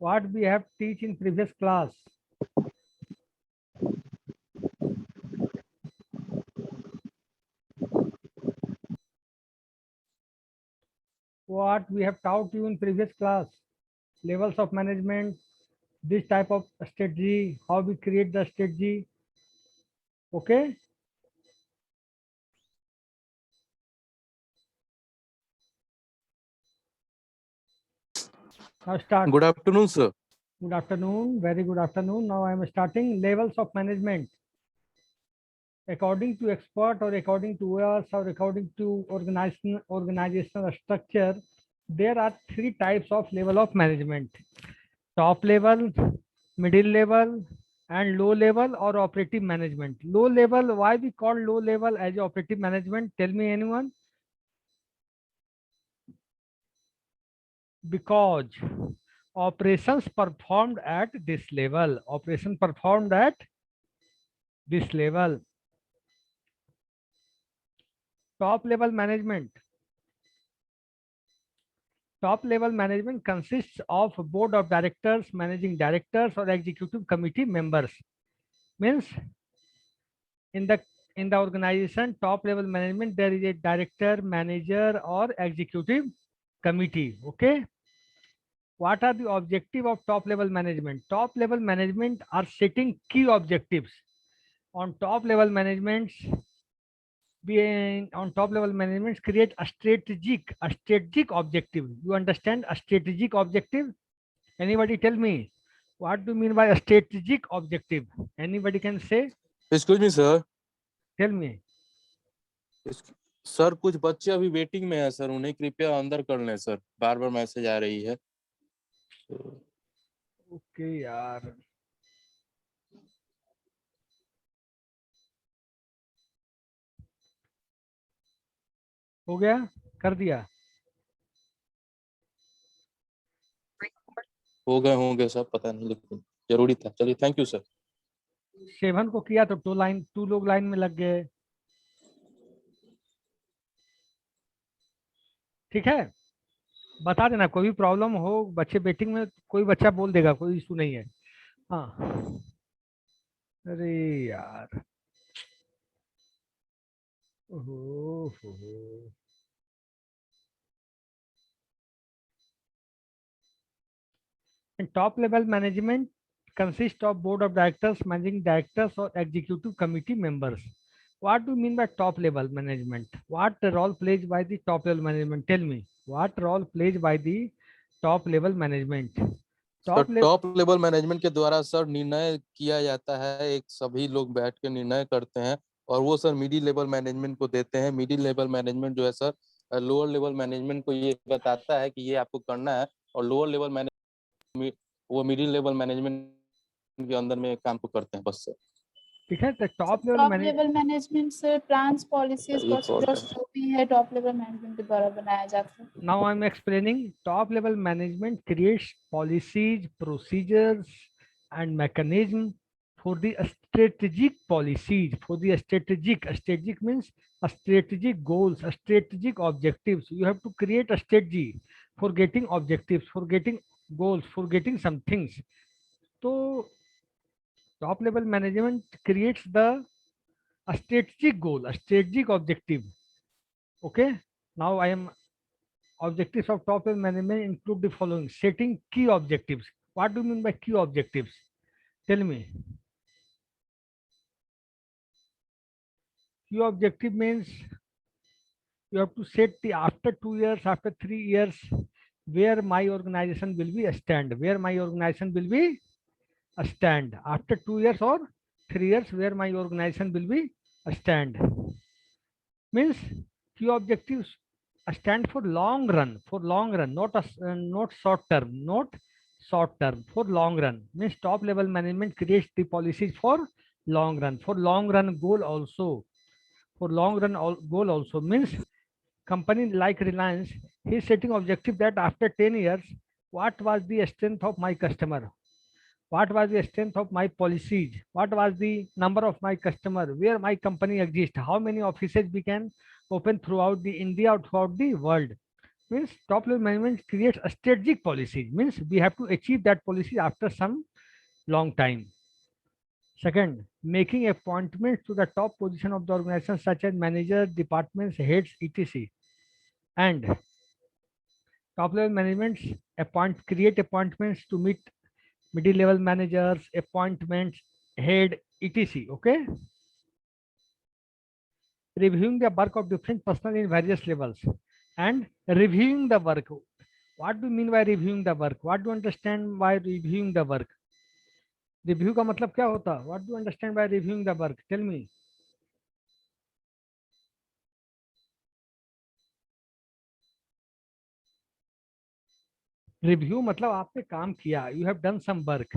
What we have teach in previous class? What we have taught you in previous class? Levels of management, this type of strategy, how we create the strategy. Okay. Now start. Good afternoon, sir. Good afternoon. Very good afternoon. Now I am starting levels of management. According to expert or according to us or according to organizational structure, there are three types of level of management: top level, middle level, and low level or operative management. Low level, why we call low level as operative management? Tell me anyone. Because operations performed at this level. Operation performed at this level. Top level management. Top level management consists of board of directors, managing directors, or executive committee members. Means in the organization, top level management, there is a director, manager, or executive committee. Okay. What are the objective of top level management? Top level management are setting key objectives. On top level managements, on top level management create a strategic objective. You understand a strategic objective? Anybody tell me what do you mean by a strategic objective? Anybody can say? Excuse me, sir. Tell me. Sir कुछ बच्चे अभी waiting में है sir, उन्हें कृपया अंदर कर लें सर, बार बार मैसेज आ रही है। ओके यार, हो गया, कर दिया। हो गए सब, पता नहीं लेकिन जरूरी था। चलिए, थैंक यू सर। 7 को किया तो टू लोग लाइन में लग गए। ठीक है, बता देना कोई भी प्रॉब्लम हो, बच्चे वेटिंग में, कोई बच्चा बोल देगा, कोई इशू नहीं है। हाँ, अरे यार, ओहो। And top level management consists of board of directors, managing directors, or executive committee members. What do you mean by top level management? What role plays by the top level management? Tell me, what role plays by the top level management? Top level management के द्वारा sir निर्णय किया जाता है, एक सभी लोग बैठ के निर्णय करते हैं और वो सर मिडिल लेवल मैनेजमेंट को देते हैं। मिडिल लेवल मैनेजमेंट जो है सर लोअर लेवल मैनेजमेंट को ये बताता है कि ये आपको करना है, और लोअर लेवल मैनेजमेंट वो मिडिल लेवल मैनेजमेंट के अंदर में काम को करते हैं बस सर। ठीक है, तो top level management sir plans, policies, procedures जो भी है टॉप लेवल मैनेजमेंट के द्वारा बनाया जाता है। Now I am explaining. Top level management creates policies, procedures and mechanism for the strategic policies, for the strategic means a strategic goals, a strategic objectives. You have to create a strategy for getting objectives, for getting goals, for getting some things. So top level management creates the a strategic goal, a strategic objective. Okay, now I am objectives of top level management include the following: setting key objectives. What do you mean by key objectives? Tell me. Key objective means you have to set the after 2 years, after 3 years, where my organization will be a stand, where my organization will be a stand after 2 years or 3 years, where my organization will be a stand. Means key objectives stand for long run, not short term, for long run. Means top level management creates the policies for long run, goal also. For long run goal also means company like Reliance, he is setting objective that after 10 years, what was the strength of my customer? What was the strength of my policies? What was the number of my customer? Where my company exists? How many offices we can open throughout the India or throughout the world? means top level management creates a strategic policy, means we have to achieve that policy after some long time. Second, making appointments to the top position of the organization such as managers, departments, heads, etc. And top level managements create appointments to meet middle level managers, appointments, head, etc. Okay. Reviewing the work of different personnel in various levels and reviewing the work. What do you mean by reviewing the work? What do you understand by reviewing the work? Review का मतलब क्या होता? What do you understand by reviewing the work? Tell me. Review मतलब आपने काम किया, you have done some work,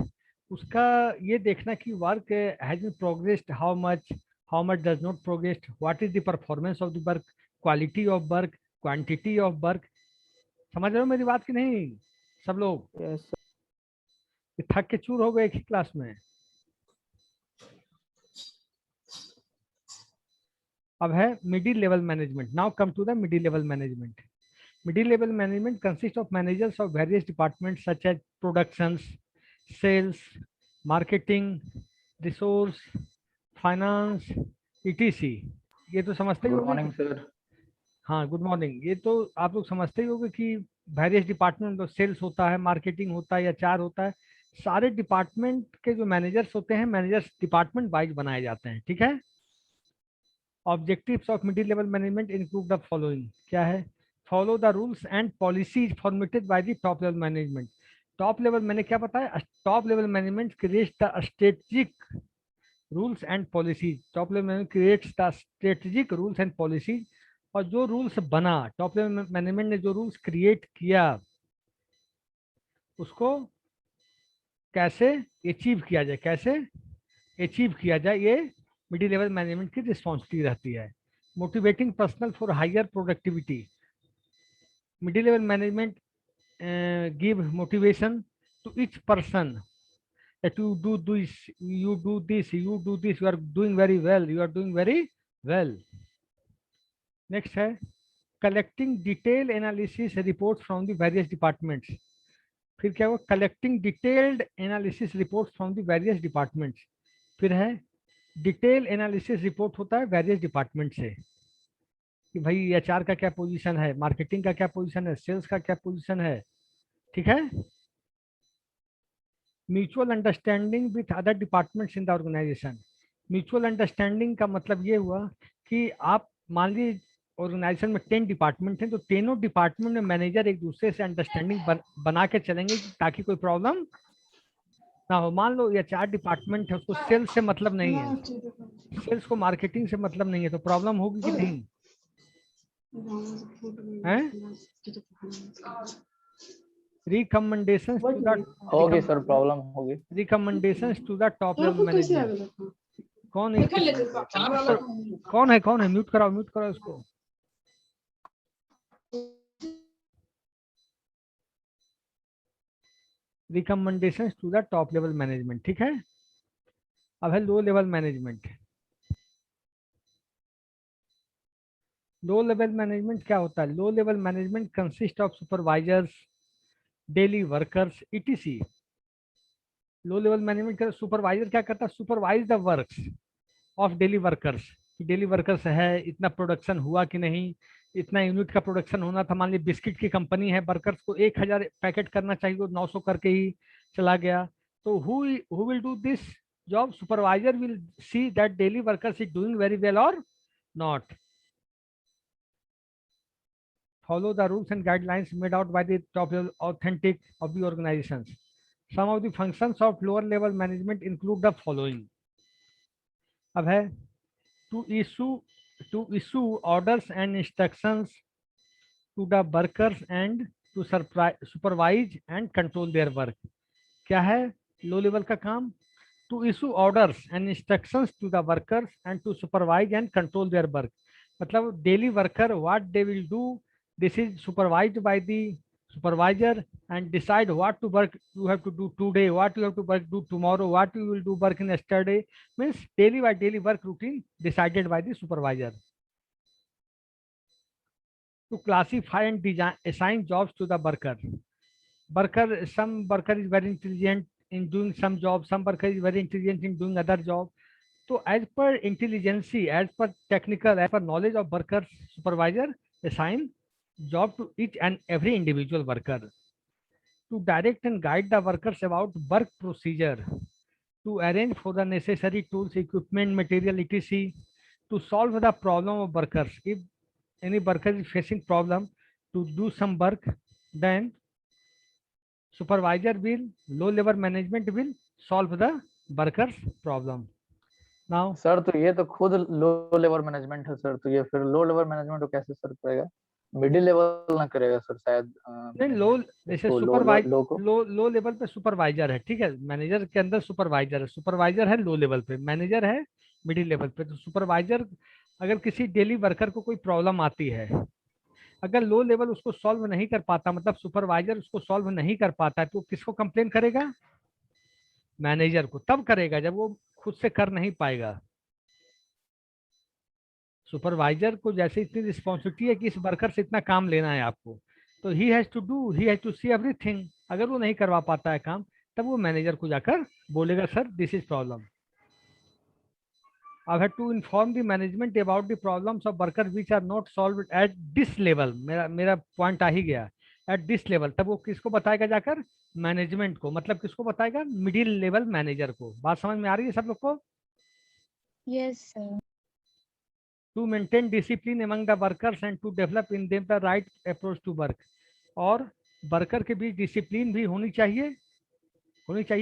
उसका ये देखना कि work has been progressed, how much does not progressed, what is the performance of the work, quality of work, quantity of work. समझ रहे हो मेरी बात की नहीं सब लोग? Yes, ये थक के चूर हो गए एक ही क्लास में। अब है middle level management. Now come to the middle level management. Middle level management consists of managers of various departments such as productions, sales, marketing, resource, finance, etc. ये तो समझते ही good होंगे। morning, sir. हाँ, good morning. ये तो आप लोग समझते ही होंगे कि वेरियस डिपार्टमेंट, तो सेल्स होता है, मार्केटिंग होता है या चार होता है, सारे डिपार्टमेंट के जो मैनेजर्स होते हैं, मैनेजर्स डिपार्टमेंट वाइज बनाए जाते हैं, ठीक है। Objectives of middle level management include the following, क्या है? Follow the rules and policies formulated by the top level management. Top level मैंने क्या बताया? Top level management creates the strategic rules and policies. Top level management creates the strategic rules and policies. और जो rules बना, top level management ने जो rules create किया, उसको कैसे अचीव किया जाए, कैसे अचीव किया जाए, ये मिडिल लेवल मैनेजमेंट की रिस्पॉन्सिबिलिटी रहती है। Motivating personal for higher productivity. Middle level management give motivation to each person that you do this, you do this, you do this, you are doing very well, you are doing very well. Next है collecting detailed analysis reports from the various departments. फिर क्या हुआ? collecting detailed analysis reports from the various departments. फिर है detailed analysis report होता है various department से, कि भाई एचआर का क्या पोजीशन है, मार्केटिंग का क्या पोजीशन है, सेल्स का क्या पोजीशन है, ठीक है। Mutual understanding with other departments in the organisation. Mutual understanding का मतलब ये हुआ कि आप मान लीजिए ऑर्गेनाइजेशन में 10 डिपार्टमेंट हैं, तो तीनों डिपार्टमेंट में मैनेजर एक दूसरे से अंडरस्टैंडिंग बना के चलेंगे ताकि कोई प्रॉब्लम ना हो। मान लो ये 4 डिपार्टमेंट है, उसको सेल्स से मतलब नहीं है, सेल्स को मार्केटिंग से मतलब नहीं है, तो प्रॉब्लम होगी कि नहीं है? Recommendations to the होगी सर, प्रॉब्लम होगी। recommendations to the top level management. कौन है? कौन है? म्यूट कराओ इसको। Recommendations to the top level management, ठीक है। अब है low level management. Low level management क्या होता है? Low level management consist of supervisors, daily workers, etc. Low level management का सुपरवाइजर क्या करता है? Supervise the works of daily workers. Daily workers है, इतना प्रोडक्शन हुआ कि नहीं, इतना यूनिट का प्रोडक्शन होना था। मान लीजिए बिस्किट की कंपनी है, वर्कर्स को 1000 पैकेट करना चाहिए, वो 900 करके ही चला गया, तो who will do this job? Supervisor will see that daily workers is doing very well और not. Follow the rules and guidelines made out by the top level authentic of the organizations. Some of the functions of lower level management include the following. अब है to issue orders and instructions to the workers and to supervise and control their work. क्या है low level का काम? To issue orders and instructions to the workers and to supervise and control their work. मतलब daily worker what they will do, this is supervised by the supervisor and decide what to work you have to do today, what you have to work do tomorrow, what you will do work in yesterday. Means daily by daily work routine decided by the supervisor. to classify and design, assign jobs to the worker. Some worker is very intelligent in doing some job, some worker is very intelligent in doing other job. So as per intelligence, as per technical, as per knowledge of workers, supervisor assign job to each and every individual worker. To direct and guide the workers about work procedure, to arrange for the necessary tools, equipment, material, etc. To solve the problem of workers. If any worker is facing problem to do some work, then supervisor will, low level management will solve the workers problem. Now sir तो ये तो खुद low level management है sir, तो ये फिर low level management को कैसे सर करेगा? मिडिल लेवल ना करेगा सर शायद। नहीं, लो जैसे इसको सुपरवाइजर लो को लो लेवल पे सुपरवाइजर है, ठीक है, मैनेजर के अंदर सुपरवाइजर है, सुपरवाइजर है लो लेवल पे, मैनेजर है मिडिल लेवल पे। तो सुपरवाइजर अगर किसी डेली वर्कर को कोई प्रॉब्लम आती है, अगर लो लेवल उसको सॉल्व नहीं कर पाता, मतलब सुपरवाइजर उसको सॉल्व नहीं कर पाता है, तो किसको कंप्लेन करेगा? मैनेजर को। तब करेगा जब वो खुद से कर नहीं पाएगा। सुपरवाइजर को जैसे इतनी रिस्पॉन्सिबिलिटी है कि इस वर्कर से इतना काम लेना है आपको, तो he has to see everything. अगर वो नहीं करवा पाता है काम, तब वो मैनेजर को जाकर बोलेगा sir this is problem. I have to inform the management about the problems of workers which are not solved at this level। मेरा पॉइंट आ ही गया, at this level। तब वो किसको बताएगा जाकर? मैनेजमेंट को। मतलब किसको बताएगा? मिडिल लेवल मैनेजर को। बात समझ में आ रही है सब लोग को? Yes, sir. To maintain discipline among the workers and to develop in them the right approach to work। और वर्कर के बीच डिसिप्लिन भी होनी चाहिए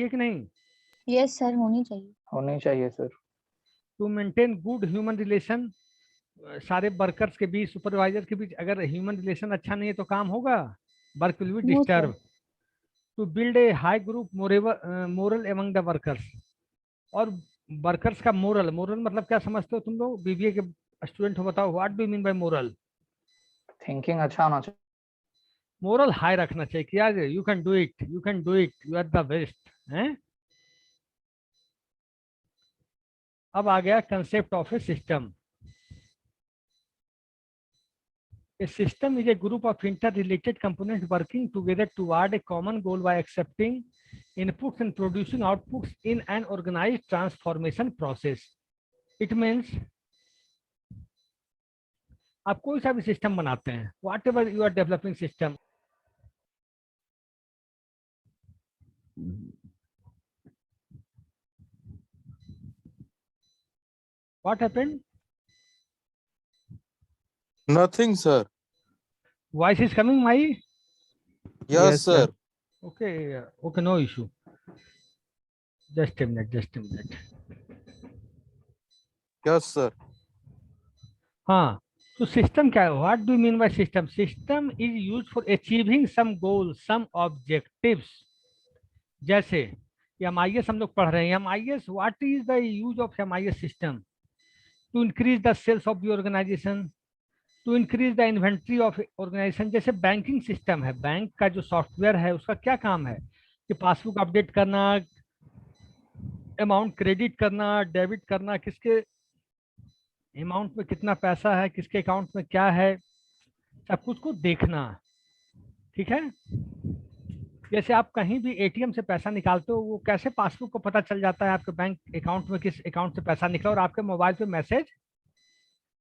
कि नहीं? Yes, sir, होनी चाहिए। होनी चाहिए sir. To maintain good human relation, सारे वर्कर्स के बीच, सुपरवाइजर के बीच अगर ह्यूमन रिलेशन अच्छा नहीं है तो काम होगा? Work will be No, sir. Disturb. To build a high group morale among the workers. और वर्कर्स का मोरल मतलब क्या समझते हो तुम लोग? बीबीए के स्टूडेंट हो, बताओ what do mean by morale? Thinking अच्छा होना चाहिए। मोरल हाई रखना चाहिए कि यार you can do it, you are the best हैं। अब आ गया concept of a system. A system is a group of interrelated components working together toward a common goal by accepting inputs and producing outputs in an organized transformation process. It means आप कोई सा भी system बनाते हैं, whatever you are developing system, what happened? Nothing, sir. Voice is coming, my? Yes, sir. Okay, okay, no issue. Just a minute. Yes, sir. हाँ, तो system क्या है? What do mean by system? System is use for achieving some goal, some objectives. जैसे MIS हम लोग पढ़ रहे हैं, MIS what is the use of MIS system? To increase the sales of the organisation, to increase the inventory of organisation. जैसे banking system है, bank का जो सॉफ्टवेयर है उसका क्या काम है? कि पासबुक अपडेट करना, अमाउंट क्रेडिट करना, डेबिट करना, किसके अमाउंट में कितना पैसा है, किसके अकाउंट में क्या है, सब कुछ को देखना। ठीक है। जैसे आप कहीं भी ATM से पैसा निकालते हो, वो कैसे पासबुक को पता चल जाता है आपके बैंक अकाउंट में किस अकाउंट से पैसा निकला, और आपके मोबाइल पे मैसेज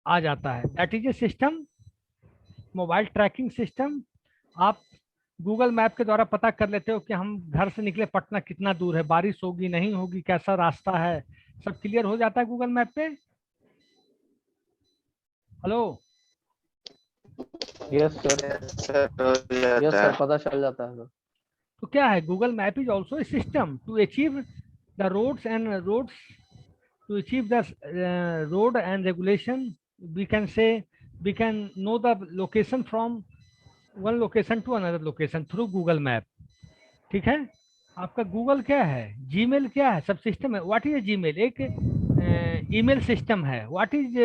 आ जाता है। That is a system, mobile tracking system. आप गूगल मैप के द्वारा पता कर लेते हो कि हम घर से निकले पटना कितना दूर है, बारिश होगी नहीं होगी, कैसा रास्ता है, सब क्लियर हो जाता है गूगल मैप पे। हेलो, यस सर, पता चल जाता है सर। तो क्या है? Google map is also a system to achieve the roads to achieve the road and regulation. We can know the location from one location to another location through Google map. ठीक है। आपका Google क्या है? Gmail क्या है? सब system है। What is a Gmail? एक ईमेल सिस्टम है। What is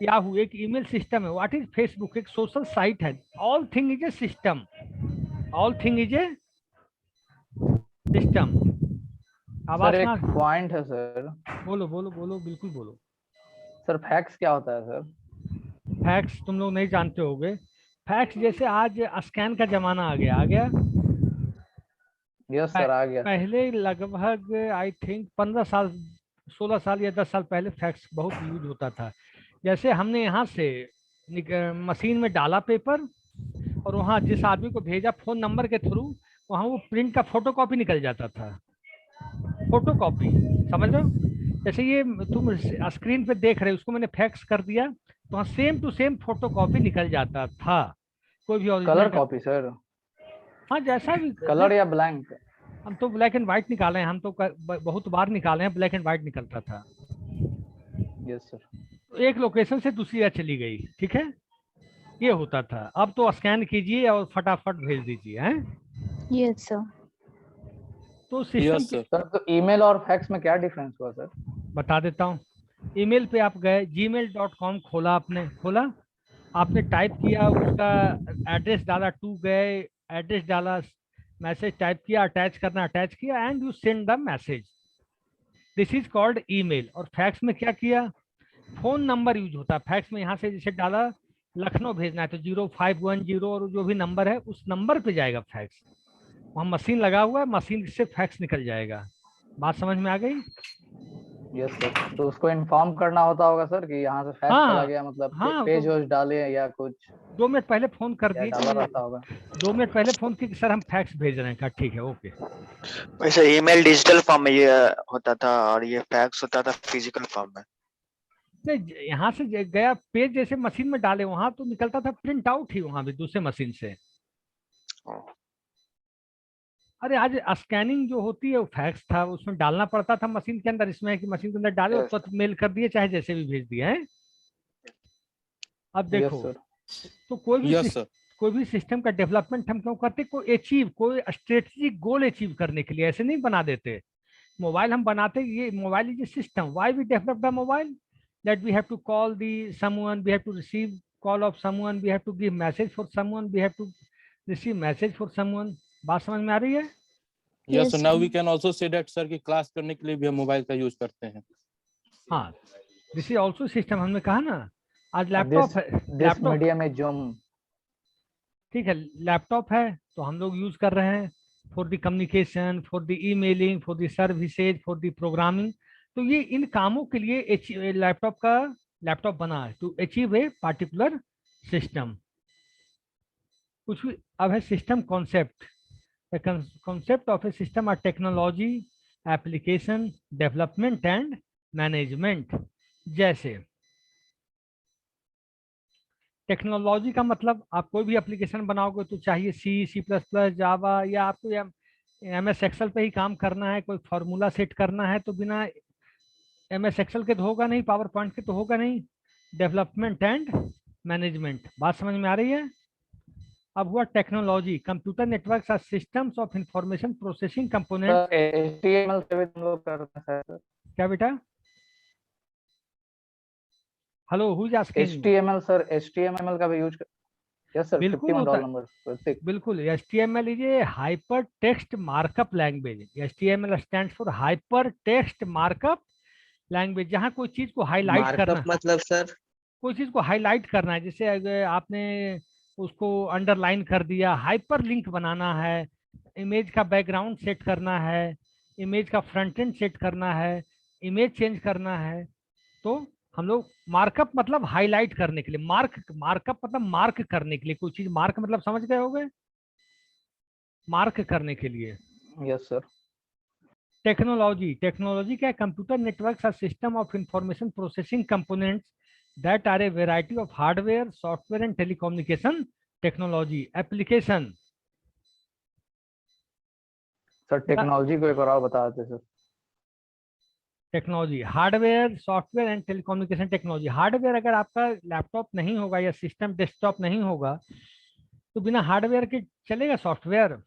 Yahoo? एक ईमेल सिस्टम है। What is Facebook? एक सोशल साइट है। All thing is a system, all thing is a system. Sir एक पॉइंट है सर। बोलो बिल्कुल बोलो। सर फैक्स क्या होता है सर? फैक्स तुम लोग नहीं जानते होगे। फैक्स जैसे आज स्कैन का जमाना आ गया यस सर, आ गया। पहले लगभग आई थिंक 15 साल 16 साल या 10 साल पहले फैक्स बहुत यूज होता था। जैसे हमने यहाँ से मशीन में डाला पेपर और वहाँ जिस आदमी को भेजा फोन नंबर के थ्रू, वहाँ वो प्रिंट का फोटोकॉपी निकल जाता था। फोटोकॉपी, समझ रहे हो? जैसे ये तुम स्क्रीन पे देख रहे हो, उसको मैंने फैक्स कर दिया तो वहाँ सेम टू सेम फोटोकॉपी निकल जाता था, कोई भी कलर ओरिजिनल। कॉपी सर, हाँ जैसा भी कलर या ब्लैंक? हम तो ब्लैक एंड व्हाइट निकाले हैं, हम तो बहुत बार निकाले हैं, ब्लैक एंड व्हाइट निकलता था। Yes sir. तो एक लोकेशन से दूसरी जगह चली गई, ठीक है, ये होता था। अब तो स्कैन कीजिए और फटाफट भेज दीजिए, हैं? Yes sir. तो सिस्टम यस सर। सर तो ईमेल और फैक्स में क्या डिफरेंस हुआ सर? बता देता हूँ। ईमेल पे आप गए, gmail.com खोला, आपने टाइप किया, उसका एड्रेस डाला, टू गए, एड्रेस डाला, मैसेज टाइप किया, अटैच करना अटैच किया, and you send the message. This is called email. और फैक्स में क्या किया, फोन नंबर यूज होता है फैक्स में। यहाँ से जैसे डाला लखनऊ भेजना है तो 0510 और जो भी नंबर है उस नंबर पे जाएगा फैक्स। वहाँ मशीन लगा हुआ है, मशीन से फैक्स निकल जाएगा। बात समझ में आ गई? Yes sir. तो उसको इन्फॉर्म करना होता होगा सर कि यहाँ से फैक्स हाँ चला गया, मतलब हाँ, पेज तो वोज डाले या कुछ 2 मिनट पहले फोन कर या दिए डाला कि रहता होगा? 2 मिनट पहले फोन की सर हम फैक्स भेज रहे हैं। कहा ठीक है, ओके। वैसे ईमेल डिजिटल फॉर्म में ये होता था और ये फैक्स होता था फिजिकल फॉर्म में। नहीं, यहाँ से गया पेज जैसे मशीन में डाले, वहां तो निकलता था प्रिंट आउट ही, वहां भी दूसरे मशीन से। अरे आज स्कैनिंग जो होती है वो फैक्स था, उसमें डालना पड़ता था मशीन के अंदर। इसमें है कि मशीन के अंदर डाले और तुरंत मेल कर दिए, चाहे जैसे भी भेज दिए हैं। अब यस देखो, सर। तो कोई भी यस सर। कोई भी सिस्टम का डेवलपमेंट हम क्यों करते, कोई स्ट्रेटेजिक गोल अचीव करने के लिए, ऐसे नहीं बना देते। मोबाइल हम बनाते, ये mobile is a system. Why we develop the mobile? That we have to call the someone, we have to receive call of someone, we have to give message for someone, we have to receive message for someone. बात समझ में आ रही है? Yes sir. Yes, now sir. We can also say that sir कि class करने के लिए भी हम मोबाइल का यूज करते हैं। हाँ, दिस इज ऑल्सो सिस्टम। हमने कहा ना, आज दिस लैपटॉप है, this laptop, medium is zoom. ठीक है, लैपटॉप है तो हम लोग यूज कर रहे हैं for the communication, for the emailing, for the services, for the programming. तो ये इन कामों के लिए लैपटॉप बना है to achieve a particular system. कुछ भी अब है system concept. Concept of a system are technology, application, development and management. जैसे टेक्नोलॉजी का मतलब, आप कोई भी एप्लीकेशन बनाओगे तो चाहिए C++, जावा, या आपको MS एक्सेल पे ही काम करना है, कोई फॉर्मूला सेट करना है तो बिना MS एक्सेल के तो होगा नहीं, पावर पॉइंट के तो होगा नहीं। Development and management. बात समझ में आ रही है? अब हुआ technology. Computer network are systems of information processing component. Sir HTML से भी हम लोग करते हैं सर। क्या बेटा? Hello, who is asking? HTML sir, HTML का भी यूज कर। यस सर, बिल्कुल 51 होता रोल है, नंबर। बिल्कुल। HTML is a hyper text markup language. HTML stands for hyper text markup language. जहाँ कोई चीज को हाईलाइट करना, मार्कअप मतलब सर? कोई चीज को हाईलाइट करना है, जैसे अगर आपने उसको अंडरलाइन कर दिया, हाइपर लिंक बनाना है, इमेज का बैकग्राउंड सेट करना है, इमेज का फ्रंट एंड सेट करना है, इमेज चेंज करना है, तो हम लोग मार्कअप मतलब हाईलाइट करने के लिए, मार्कअप मतलब मार्क करने के लिए। कोई चीज मार्क मतलब समझ गए होगे, मार्क करने के लिए। Yes sir. टेक्नोलॉजी क्या है? Computer networks are system of information processing components that are a variety of hardware, software and telecommunication technology. Application sir technology को एक और बता देते sir. Technology, hardware, software and telecommunication technology. Hardware, अगर आपका laptop नहीं होगा या सिस्टम डेस्कटॉप नहीं होगा तो बिना हार्डवेयर के चलेगा सॉफ्टवेयर?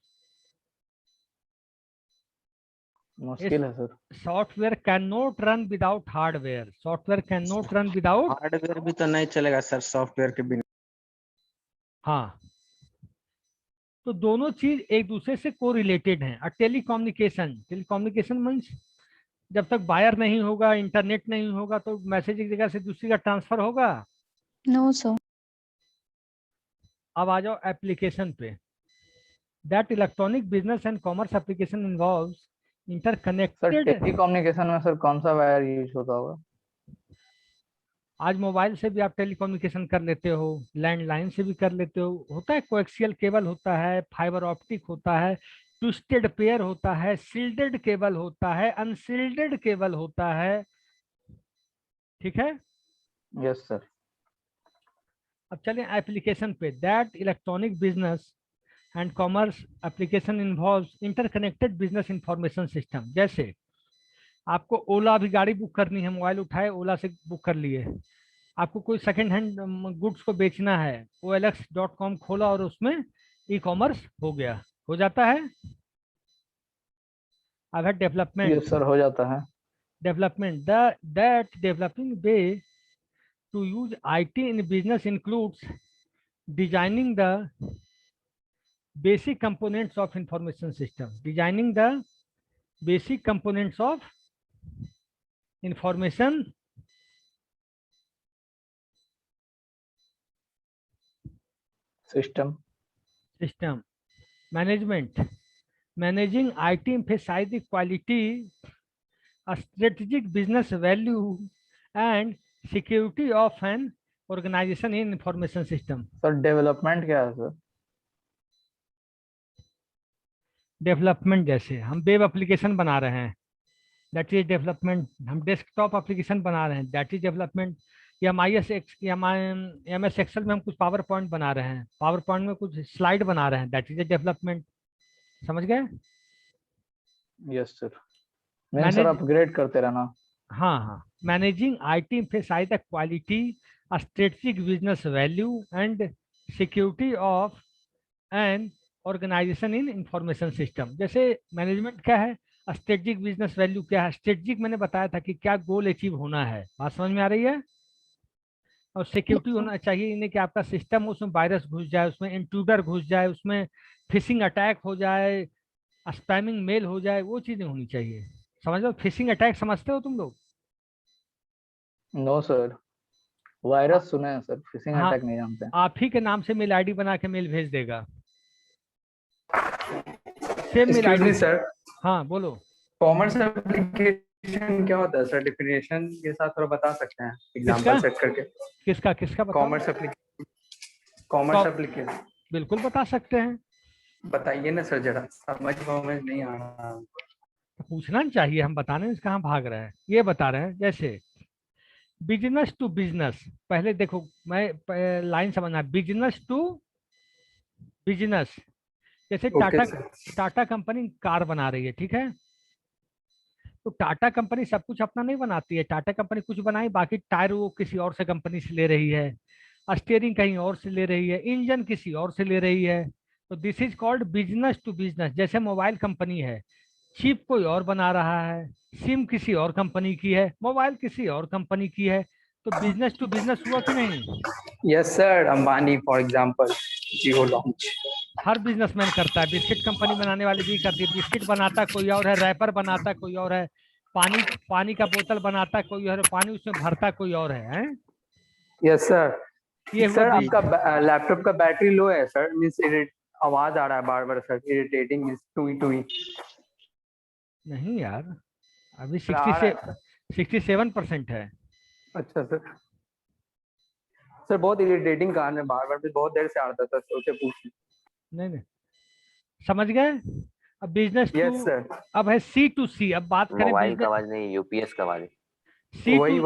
मुश्किल है sir. Software can not run without hardware. Software can not run without hardware भी तो नहीं चलेगा सर सॉफ्टवेयर के बिना। हाँ, तो दोनों चीज एक दूसरे से को रिलेटेड हैं। और टेलीकम्युनिकेशन मीन्स जब तक वायर नहीं होगा, इंटरनेट नहीं होगा, तो मैसेज एक जगह से दूसरी का ट्रांसफर होगा? No, sir. अब आ जाओ एप्लीकेशन पे। That electronic business and commerce application involves sir interconnected. Telecommunication में सर कौन सा वायर यूज होता होगा? आज मोबाइल से भी आप टेलीकम्युनिकेशन कर लेते हो, लैंडलाइन से भी कर लेते हो, होता है कोएक्सियल केबल होता है, फाइबर ऑप्टिक होता है, ट्विस्टेड पेयर होता है, सील्डेड केबल होता है, अनसील्डेड केबल होता है, ठीक है। Yes sir. अब चलें एप्लीकेशन पे। That electronic business and commerce application involves interconnected business information system. जैसे आपको ओला भी गाड़ी बुक करनी है, मोबाइल उठाए ओला से बुक कर लिए। आपको कोई सेकंड हैंड गुड्स को बेचना है, OLX.com खोला और उसमें ई कॉमर्स हो गया, हो जाता है। अब है डेवलपमेंट। यस सर, हो जाता है। Development that developing way to use IT in business includes designing the basic components of information system. Designing the basic components of information system. system. Management. Managing IT emphasize the quality, a strategic business value and security of an organization in information system. Sir development क्या है sir? Development जैसे हम web application बना रहे हैं, that is development. हम desktop application बना रहे हैं, दैट इज डेवलपमेंट। या MS एक्सेल में हम कुछ पावर पॉइंट बना रहे हैं, पावर पॉइंट में कुछ स्लाइड बना रहे हैं, दैट इज ए डेवलपमेंट। समझ गए? Yes sir. मैं सर अपग्रेड करते रहना। हाँ हाँ। Managing IT emphasize the quality, a strategic business value and security of an organization in information system. जैसे मैनेजमेंट क्या है, स्ट्रेटेजिक बिजनेस वैल्यू क्या है। स्ट्रेटेजिक मैंने बताया था कि क्या गोल अचीव होना है, बात समझ में आ रही है। और सिक्योरिटी होना चाहिए, नहीं कि आपका सिस्टम उसमें वायरस घुस जाए, उसमें इंट्रूडर घुस जाए, उसमें फिशिंग अटैक हो जाए, स्पैमिंग मेल हो जाए, वो चीजें होनी चाहिए। समझ लो, फिशिंग अटैक समझते हो तुम लोग? नो सर, वायरस सुने हैं सर, फिशिंग हाँ, अटैक नहीं जानते हैं। आप ही के नाम से मेल ID बना के मेल भेज देगा, सेम मेल एक्सक्यूज ID। मी सर, हाँ बोलो। कॉमर्स एप्लीकेशन क्या होता है सर? डेफिनेशन के साथ थोड़ा बता सकते हैं एग्जांपल सेट करके? किसका बताओ? कॉमर्स एप्लीकेशन बिल्कुल बता सकते हैं। बताइए ना सर, जरा समझ नहीं आ रहा। पूछना नहीं चाहिए, हम बताने से कहाँ भाग रहे हैं। ये बता रहे हैं जैसे बिजनेस टू बिजनेस। पहले देखो, मैं लाइन समझना, बिजनेस टू बिजनेस। जैसे टाटा कंपनी कार बना रही है, ठीक है। तो टाटा कंपनी सब कुछ अपना नहीं बनाती है, टाटा कंपनी कुछ बनाई, बाकी टायर वो किसी और से कंपनी से ले रही है, स्टीयरिंग कहीं और से ले रही है, इंजन किसी और से ले रही है। तो this is called business to business. जैसे मोबाइल कंपनी है, चिप कोई और बना रहा है, सिम किसी और कंपनी की है, मोबाइल किसी और कंपनी की है, तो बिजनेस टू बिजनेस हुआ कि नहीं? Yes sir, Ambani for example, Jio launch. Her businessman करता है, बिस्किट कंपनी बनाने वाले भी करती है। बिस्किट बनाता कोई और है, रैपर बनाता कोई और है, पानी का बोतल बनाता कोई और है, पानी उसमें भरता कोई और है? Yes sir. ये सर हुआ आपका लैपटॉप का बैटरी लो है सर, मींस आवाज आ रहा है बार बार सर, इरिटेटिंग, मींस टुई। नहीं यार, अभी आ रहा है सर। 67% है। अच्छा सर, सर बहुत इरिटेटिंग काम है, बार बार बहुत देर से आ रहा था, सोचे पूछ। नहीं, समझ गए? अब बिजनेस यस सर। अब है C2C। अब बात करें मोबाइल का आवाज नहीं, UPS का आवाज है। वही।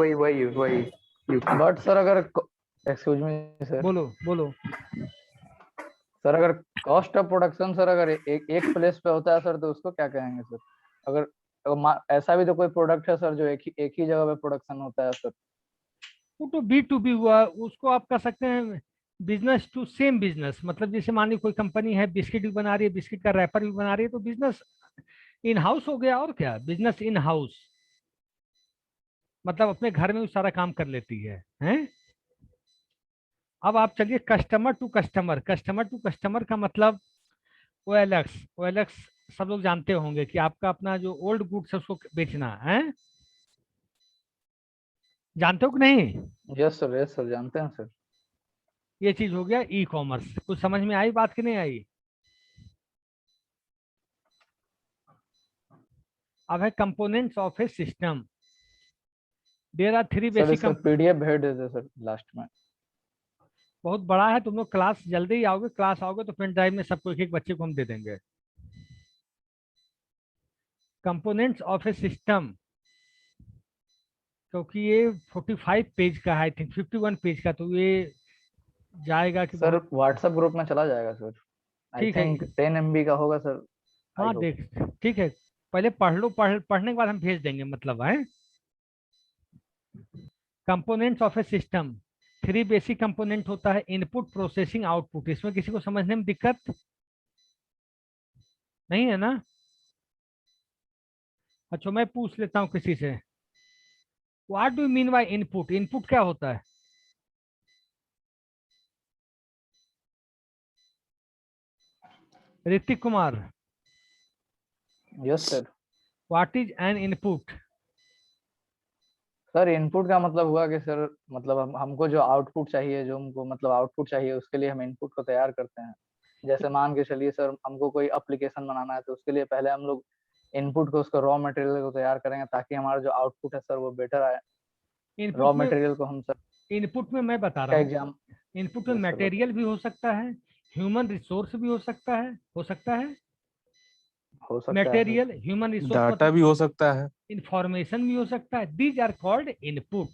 बट सर अगर, एक्सक्यूज मी सर, बोलो सर अगर कॉस्ट ऑफ प्रोडक्शन सर अगर एक प्लेस पे होता है सर, तो उसको क्या कहेंगे सर? अगर ऐसा भी तो कोई प्रोडक्ट है सर जो एक ही जगह पे प्रोडक्शन होता है सर। वो तो B2B हुआ, उसको आप कह सकते हैं बिजनेस टू सेम बिजनेस। मतलब जैसे मान ली कोई कंपनी है, बिस्किट भी बना रही है, बिस्किट का रैपर भी बना रही है, तो बिजनेस इन हाउस हो गया। और क्या, बिजनेस इन हाउस मतलब अपने घर में वो सारा काम कर लेती है, हैं? अब आप चलिए customer to customer. Customer to customer का मतलब OLX सब लोग जानते होंगे कि आपका अपना जो ओल्ड गुड्स है उसको बेचना है, जानते हो कि नहीं? यस सर जानते हैं सर। ये चीज हो गया ई कॉमर्स। कुछ समझ में आई बात कि नहीं आई? अब है components of a system. There are three sir basic. इसका पीडीएफ भेज देते सर लास्ट में। बहुत बड़ा है, तुम लोग क्लास जल्दी ही आओगे, क्लास आओगे तो पेन ड्राइव में सबको एक एक बच्चे को हम दे देंगे। कंपोनेंट्स ऑफ ए सिस्टम, क्योंकि ये 45 पेज का है, आई थिंक 51 पेज का, तो ये जाएगा कि सर बहुत। व्हाट्सएप ग्रुप में चला जाएगा सर। आई ठीक है। थिंक 10 MB का होगा सर। हाँ देख, ठीक है, पहले पढ़ लो, पढ़ने के बाद हम भेज देंगे, मतलब है। Components of a system, three basic component होता है, इनपुट, प्रोसेसिंग, आउटपुट। इसमें किसी को समझने में दिक्कत नहीं है ना? अच्छा, मैं पूछ लेता हूँ किसी से, what do you mean by input? Input क्या होता है? Hrithik Kumar, yes sir. What is an input? Sir input का मतलब हुआ कि सर मतलब हमको जो आउटपुट चाहिए, जो हमको मतलब आउटपुट चाहिए, उसके लिए हम इनपुट को तैयार करते हैं। जैसे मान के चलिए सर, हमको कोई एप्लीकेशन बनाना है तो उसके लिए पहले हम लोग इनपुट को, उसको रॉ मटेरियल को तैयार करेंगे ताकि हमारा जो आउटपुट है सर वो बेटर आए। रॉ इनपुट में, मटेरियल को हम सर इनपुट में मैं बता का रहा हूँ, एग्जाम। इनपुट में Yes, sir, मटेरियल भी हो सकता है, ह्यूमन रिसोर्स भी हो सकता है, हो सकता है sir. Material, human resource data मतलब भी हो सकता है। इंफॉर्मेशन भी हो सकता है। These are called input.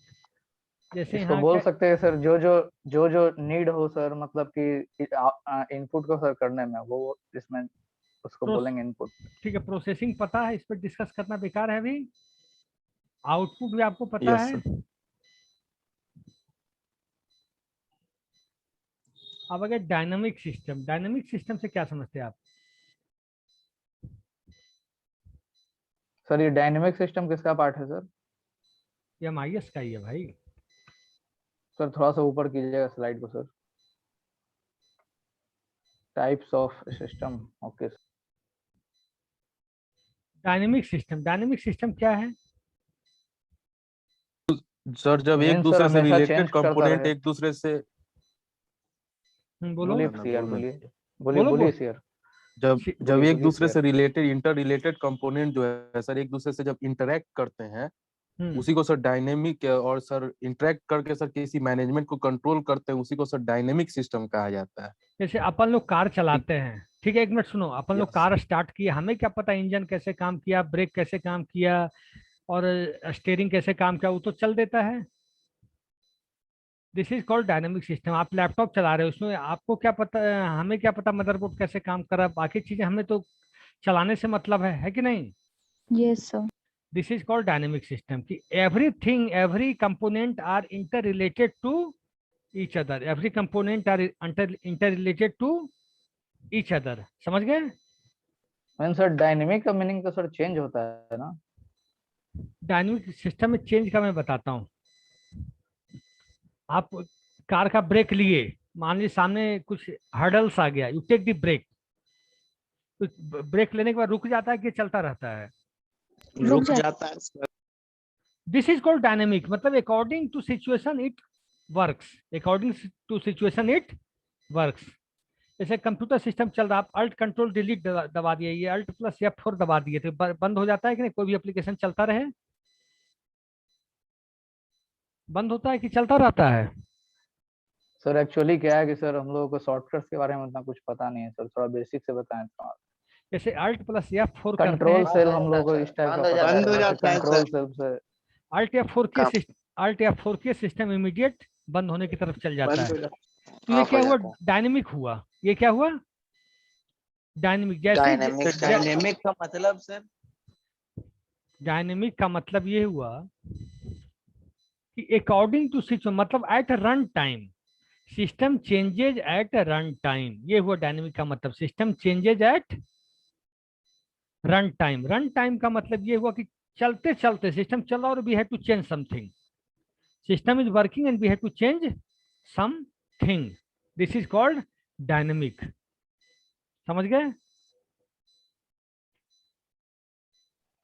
जैसे इसको यहाँ बोल क्या, सकते हैं सर, जो नीड हो सर, मतलब कि इनपुट को सर करने में, वो इसमें उसको बोलेंगे इनपुट। ठीक है, प्रोसेसिंग पता है, इस पर डिस्कस करना बेकार है अभी। आउटपुट भी आपको पता यस है। सर। अब अगर डायनामिक सिस्टम, डायनामिक सिस्टम से क्या समझते हैं आप? सर ये डायनेमिक सिस्टम किसका पार्ट है सर? ये MIS का ही है भाई। सर थोड़ा सा ऊपर कीजिएगा स्लाइड को sir. Types of system, okay. Dynamic system, dynamic system क्या है? सर जब एक मीन सर दूसरे से हमेशा रिलेटेड चेंज करता कंपोनेंट रहे। एक दूसरे से, बोलो बोलिए ना सीआर, बोल बोलिए रहे। बोलिए बोलो बोलिए बोल। सीआर। जब सी- जब एक बोलिए दूसरे से CR. Related, inter related component जो है सर, एक दूसरे से जब इंटरेक्ट करते हैं, हम्म, उसी को सर डायनेमिक, और सर इंटरेक्ट करके सर किसी मैनेजमेंट को कंट्रोल करते हैं, उसी को सर डायनेमिक सिस्टम कहा जाता है। जैसे अपन लोग कार ठीक। चलाते हैं, ठीक है, एक मिनट सुनो, अपन लोग यस। कार स्टार्ट किया, हमें क्या पता इंजन कैसे काम किया, ब्रेक कैसे काम किया, और स्टीयरिंग कैसे काम किया, वो तो चल देता है। This is called dynamic system. आप लैपटॉप चला रहे हो, उसमें आपको क्या पता, हमें क्या पता मदरबोर्ड कैसे काम कर रहा है, बाकी चीजें हमें तो चलाने से मतलब है कि नहीं? Yes, sir. This is called dynamic system कि everything, every component are inter related to each other, every component are inter related to each other. समझ गए? मीन सर डायनेमिक का मीनिंग तो सर चेंज होता है ना? डायनेमिक सिस्टम में change का मैं बताता हूँ। आप कार का ब्रेक लिए, मान लीजिए सामने कुछ हर्डल्स आ गया, यू टेक द ब्रेक, तो ब्रेक लेने के बाद रुक जाता है कि चलता रहता है? रुक जाता है। दिस इज कॉल्ड डायनेमिक, मतलब according to situation it works, according to situation it works. जैसे कंप्यूटर सिस्टम चल रहा, आप अल्ट कंट्रोल डिलीट दबा दिए, ये अल्ट प्लस F4 दबा दिए, तो बंद हो जाता है कि नहीं? कोई भी एप्लीकेशन चलता रहे, बंद होता है कि चलता रहता है? सर एक्चुअली क्या है कि सर हम लोगों को शॉर्टकट्स के बारे में उतना कुछ पता नहीं है सर, थोड़ा बेसिक से बताएं तो। जैसे अल्ट प्लस F4 करते कंट्रोल हैं, सेल हम लोगों को इस टाइप का पता है, जैसे कंट्रोल सेल से अल्ट F4 के काम अल्ट F4 के सिस्टम इमीडिएट बंद होने की तरफ चल जाता है। तो ये ऑफ क्या हो हुआ? जाता है। डायनेमिक हुआ। ये क्या हुआ? डायनेमिक। जैसे डायनेमिक डायनेमिक का मतलब सर? डायनेमिक का मतलब ये हुआ कि अकॉर्डिंग टू सिचुएशन, मतलब at run time system changes at run time, ये हुआ डायनेमिक का मतलब, system changes at run time. Run time का मतलब ये हुआ कि चलते चलते सिस्टम चल रहा और we have to change something, system is working and we have to change something, this is called dynamic. समझ गए?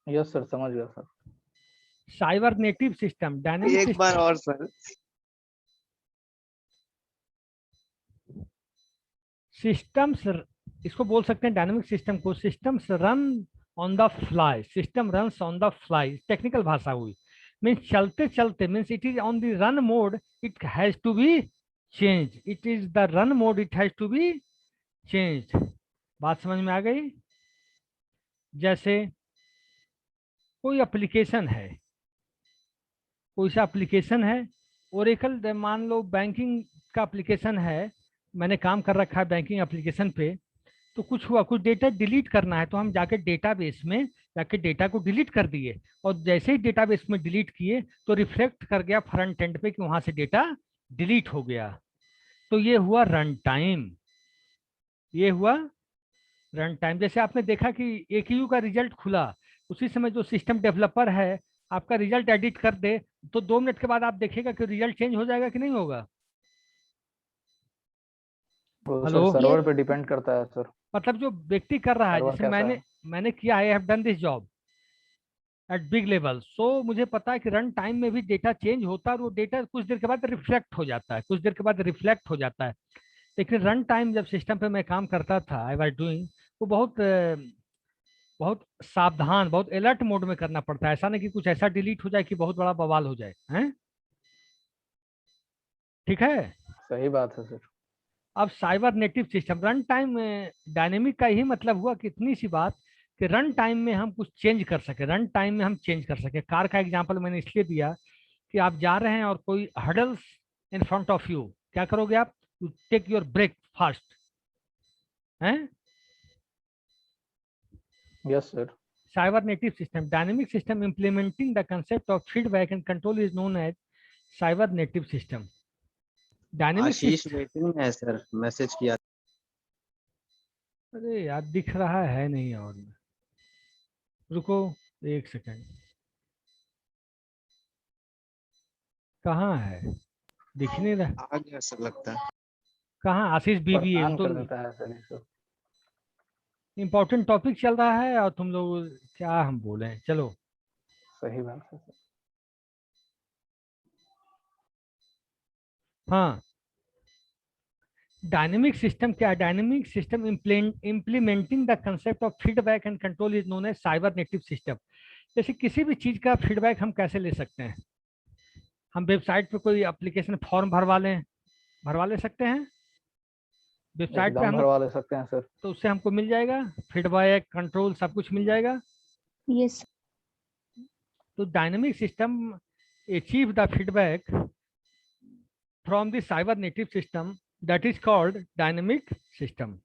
यस सर, समझ गया सर। साइबरनेटिव सिस्टम, डायनेमिक एक बार और सर। सिस्टम्स, इसको बोल सकते हैं डायनेमिक सिस्टम को, systems run on the fly, system runs on the fly, technical भाषा हुई, मीन्स चलते चलते, means it is on the run mode, it has to be change, it is the run mode, it has to be change. बात समझ में आ गई? जैसे कोई एप्लीकेशन है, कोई सा एप्लीकेशन है, ओरेकल मान लो बैंकिंग का एप्लीकेशन है, मैंने काम कर रखा है बैंकिंग एप्लीकेशन पे, तो कुछ हुआ, कुछ डेटा डिलीट करना है, तो हम जाके डेटाबेस में जाके डेटा को डिलीट कर दिए, और जैसे ही डेटाबेस में डिलीट किए तो रिफ्लेक्ट कर गया फ्रंट एंड पे कि वहां से डेटा डिलीट हो गया। तो ये हुआ रन टाइम, ये हुआ रन टाइम। जैसे आपने देखा कि AQ का रिजल्ट खुला, उसी समय जो सिस्टम डेवलपर है आपका रिजल्ट एडिट कर दे, तो 2 मिनट के बाद आप देखिएगा कि रिजल्ट चेंज हो जाएगा कि नहीं होगा। वो हेलो? सर सर्वर पे डिपेंड करता है सर। मतलब जो व्यक्ति कर रहा है, सर्वर जैसे कैसा मैंने है? मैंने किया, I have done this job at big level, so मुझे पता है कि रन टाइम में भी डेटा चेंज होता है, और वो डेटा कुछ देर के बाद रिफ्लेक्ट हो जाता है, कुछ देर के बाद रिफ्लेक्ट हो जाता है। लेकिन रन टाइम जब सिस्टम पे मैं काम करता था, आई वाज डूइंग, वो बहुत सावधान, बहुत अलर्ट मोड में करना पड़ता है। ऐसा नहीं कि कुछ ऐसा डिलीट हो जाए कि बहुत बड़ा बवाल हो जाए, हैं? ठीक है। सही बात है सर। अब cyber native system run time dynamic का यही मतलब हुआ कि इतनी सी बात कि रन टाइम में हम कुछ चेंज कर सके, रन टाइम में हम चेंज कर सके। कार का एग्जांपल मैंने इसलिए दिया कि आप जा रहे हैं और कोई hurdles in front of you, क्या करोगे आप? You take your breakfast, हैं? Yes sir. Cyber native system, dynamic system implementing the concept of feedback and control is known as cyber native system. Dynamic Ashish system, meeting में है sir, message किया। अरे यार दिख रहा है नहीं, और रुको 1 सेकंड, कहाँ है? दिख नहीं रहा। आ गया सर लगता है। कहाँ? आशीष बीबी है परेशान तो। कर देता है सर ये सब। इम्पोर्टेंट टॉपिक चल रहा है और तुम लोग क्या हम बोले, चलो। सही बात है सर। हाँ, डायनेमिक सिस्टम क्या है? Dynamic system implementing the concept of feedback and control is known as cybernetic system. जैसे किसी भी चीज का फीडबैक हम कैसे ले सकते हैं? हम वेबसाइट पे कोई एप्लीकेशन फॉर्म भरवा ले सकते हैं वेबसाइट पे एकदम हम, भरवा ले सकते हैं सर। तो उससे हमको मिल जाएगा फीडबैक, कंट्रोल, सब कुछ मिल जाएगा। यस। तो dynamic system achieve the feedback from the cyber native system, that is called dynamic system.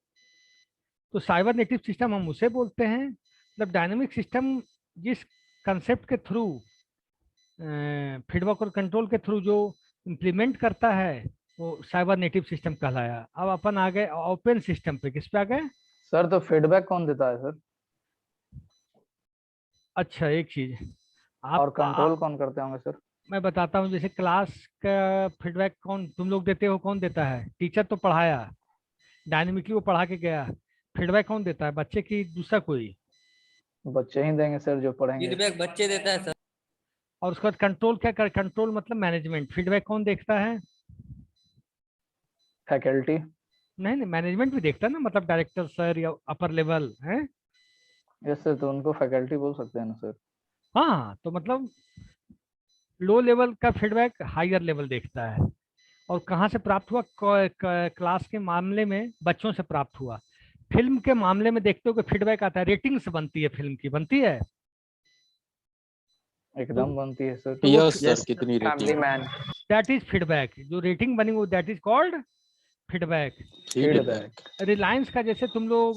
तो साइबर नेटिव सिस्टम हम उसे बोलते हैं, मतलब डायनेमिक सिस्टम जिस कंसेप्ट के थ्रू, फीडबैक और कंट्रोल के थ्रू जो इम्प्लीमेंट करता है, वो साइबर नेटिव सिस्टम कहलाया। अब अपन आ गए ओपन सिस्टम पे। किस पे आ गए? सर तो फीडबैक कौन देता है सर? अच्छा, एक चीज और आप कंट्रोल कौन करते होंगे सर? मैं बताता हूँ। जैसे क्लास का फीडबैक कौन तुम लोग देते हो? कौन देता है? टीचर तो पढ़ाया, डायनेमिकली वो पढ़ा के गया। फीडबैक कौन देता है? बच्चे की दूसरा कोई? बच्चे ही देंगे सर जो पढ़ेंगे। फीडबैक बच्चे देता है सर। और उसके बाद कंट्रोल क्या कर? कंट्रोल मतलब मैनेजमेंट। फीडबैक कौन देखता है? फैकल्टी। नहीं नहीं, मैनेजमेंट भी देखता है ना, मतलब डायरेक्टर सर या अपर लेवल है। यस सर, तो उनको फैकल्टी बोल सकते हैं ना सर? हाँ, तो मतलब लो लेवल का फीडबैक हायर लेवल देखता है। और कहाँ से प्राप्त हुआ? क्लास के मामले में बच्चों से प्राप्त हुआ। फिल्म के मामले में देखते हो कि फीडबैक आता है, रेटिंग्स बनती है, फिल्म की बनती है। एकदम बनती है सर। तो वो यस सर, कितनी family rating? Man. That is feedback. जो रेटिंग बनी वो that is called feedback. Feedback. Reliance का जैसे तुम लोग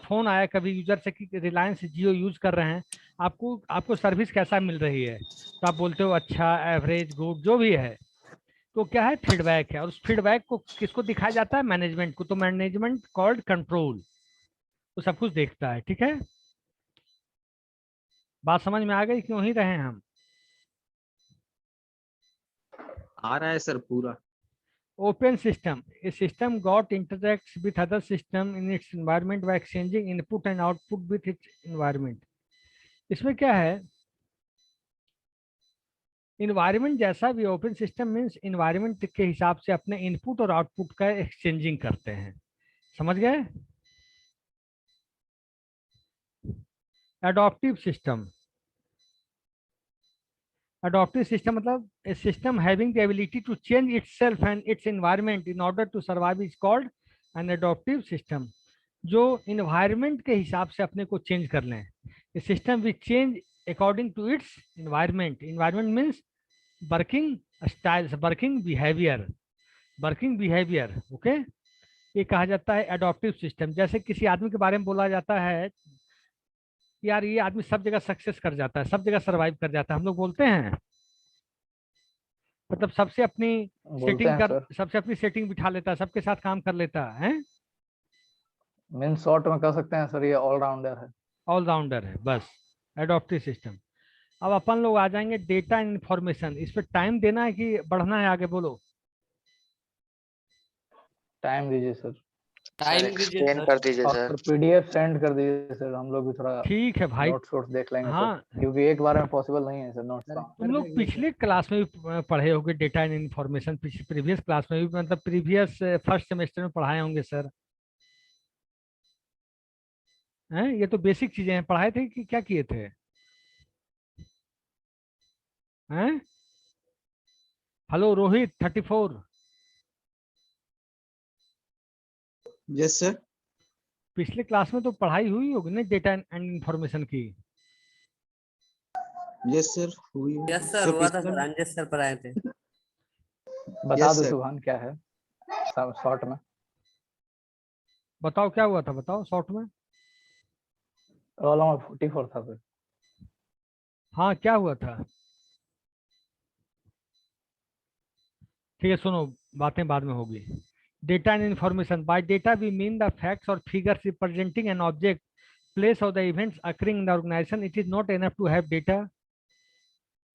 फोन आया कभी यूजर से कि रिलायंस जियो यूज कर रहे हैं, आपको सर्विस कैसा मिल रही है, तो आप बोलते हो अच्छा, एवरेज, गुड, जो भी है। तो क्या है? फीडबैक है। और उस फीडबैक को किसको दिखाया जाता है? मैनेजमेंट को। तो मैनेजमेंट कॉल्ड कंट्रोल, तो सब कुछ देखता है। ठीक है, बात समझ में आ गई? क्यों ही रहे हम? आ रहा है सर पूरा। Open system. A system got interacts with other system in its environment by exchanging input and output with its environment. इसमें क्या है? इन्वायरमेंट जैसा भी ओपन सिस्टम मीन्स इन्वायरमेंट के हिसाब से अपने इनपुट और आउटपुट का एक्सचेंजिंग करते हैं। समझ गए? एडॉप्टिव सिस्टम, adaptive system मतलब a system having the ability to change itself and its environment in order to survive is called an adaptive system. जो environment के हिसाब से अपने को change कर लें, a system which change according to its environment. Environment means working styles, working behavior, okay? ये कहा जाता है adaptive system. जैसे किसी आदमी के बारे में बोला जाता है यार ये आदमी सब जगह सक्सेस कर जाता है, सब जगह सरवाइव कर जाता है, हम लोग बोलते हैं, मतलब सबसे अपनी बोलते सेटिंग हैं कर, सर। सबसे अपनी सेटिंग बिठा लेता है, सबके साथ काम कर लेता है, मीन शॉर्ट में कह सकते हैं सर ये ऑलराउंडर है। ऑलराउंडर है, बस एडॉप्टिव सिस्टम। अब अपन लोग आ जाएंगे डेटा एंड इंफॉर्मेशन। इस पे टाइम देना है कि बढ़ना है आगे? बोलो। टाइम दीजिए सर। सर एक्सप्लेन कर दीजिए और सर। पीडीएफ सेंड कर दीजिए सर, हम लोग भी थोड़ा ठीक है भाई। नोट्स वोट्स देख लेंगे हाँ, सर, क्योंकि एक बार में पॉसिबल नहीं है सर नोट्स। तुम लोग पिछले क्लास में भी पढ़े होंगे data and information, previous class में भी, मतलब प्रीवियस फर्स्ट सेमेस्टर में पढ़ाए होंगे सर, हैं? ये तो बेसिक चीजें हैं, पढ़ाए थे कि क्या किए थे, हैं? Hello Rohit 34, yes sir. पिछले क्लास में तो पढ़ाई हुई होगी ना डेटा एंड इंफॉर्मेशन की? यस सर हुई। यस सर हुआ था सर, अंजय सर पर आए थे। बता दो सुभान क्या है शॉर्ट में। बताओ क्या हुआ था, बताओ शॉर्ट में। रोल नंबर 44 था सर। हाँ क्या हुआ था? ठीक है सुनो, बातें बाद में होगी। Data and information, by data we mean the facts और figures representing an object, place of the events occurring in the organization. It is not enough to have data.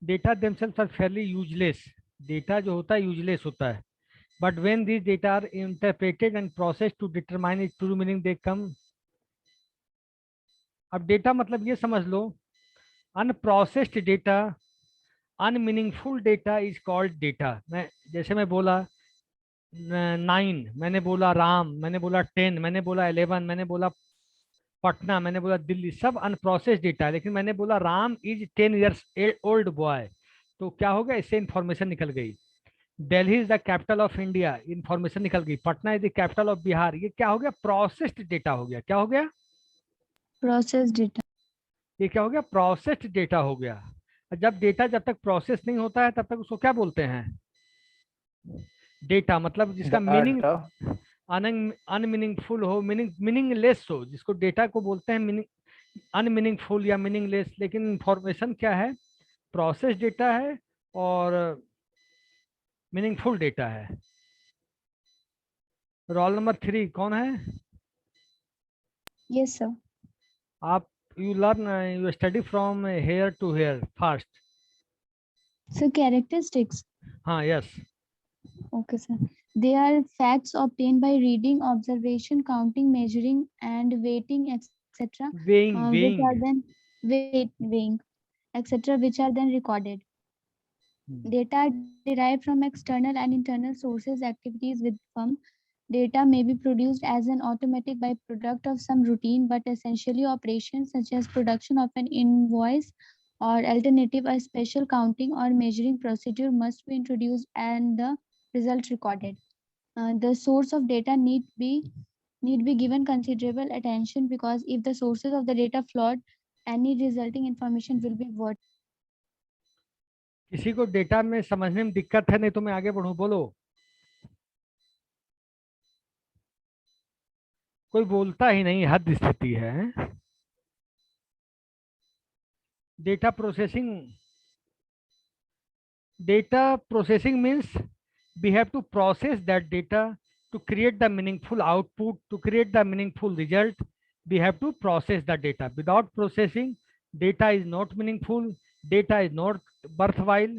Data themselves are fairly useless. Data जो होता है useless होता है, but when these data are interpreted and processed to determine its true meaning they come. अब data मतलब ये समझ लो, unprocessed data, unmeaningful data is called data. जैसे मैं बोला 9, मैंने बोला राम, मैंने बोला 10, मैंने बोला 11, मैंने बोला पटना, मैंने बोला दिल्ली, सब अनप्रोसेस्ड डेटा है. लेकिन मैंने बोला Ram is 10 years old boy, तो क्या हो गया, इससे इंफॉर्मेशन निकल गई. Delhi is the capital of India, information निकल गई. Patna is the capital of Bihar, ये क्या हो गया, प्रोसेस्ड डेटा हो गया. क्या हो गया? Process data. ये क्या हो गया, प्रोसेस्ड डेटा हो गया. जब डेटा जब तक प्रोसेस नहीं होता है तब तक उसको क्या बोलते हैं, डेटा. मतलब जिसका मीनिंग अनमीनिंगफुल हो, मीनिंगलेस हो, जिसको डेटा को बोलते हैं अनमीनिंगफुल या मीनिंगलेस. लेकिन इंफॉर्मेशन क्या है, प्रोसेस डेटा है और मीनिंगफुल डेटा है. रोल नंबर 3 कौन है? Yes sir. आप you learn you study from here to here first. So characteristics. हाँ yes. Okay sir. They are facts obtained by reading, observation, counting, measuring, and weighting, etc. Weighing, Which are then weighing, etc. Which are then recorded. Data are derived from external and internal sources, activities with firm. Data may be produced as an automatic byproduct of some routine, but essentially operations such as production of an invoice or alternative, a special counting or measuring procedure must be introduced and the result recorded. The source of data need be given considerable attention, because if the sources of the data flawed, any resulting information will be void. किसी को data में समझने में दिक्कत है? नहीं तो मैं आगे बढ़ूं, बोलो. कोई बोलता ही नहीं, हद स्थिति है. Data processing means we have to process that data to create the meaningful output, to create the meaningful result. We have to process the data. Without processing, data is not meaningful, data is not worthwhile.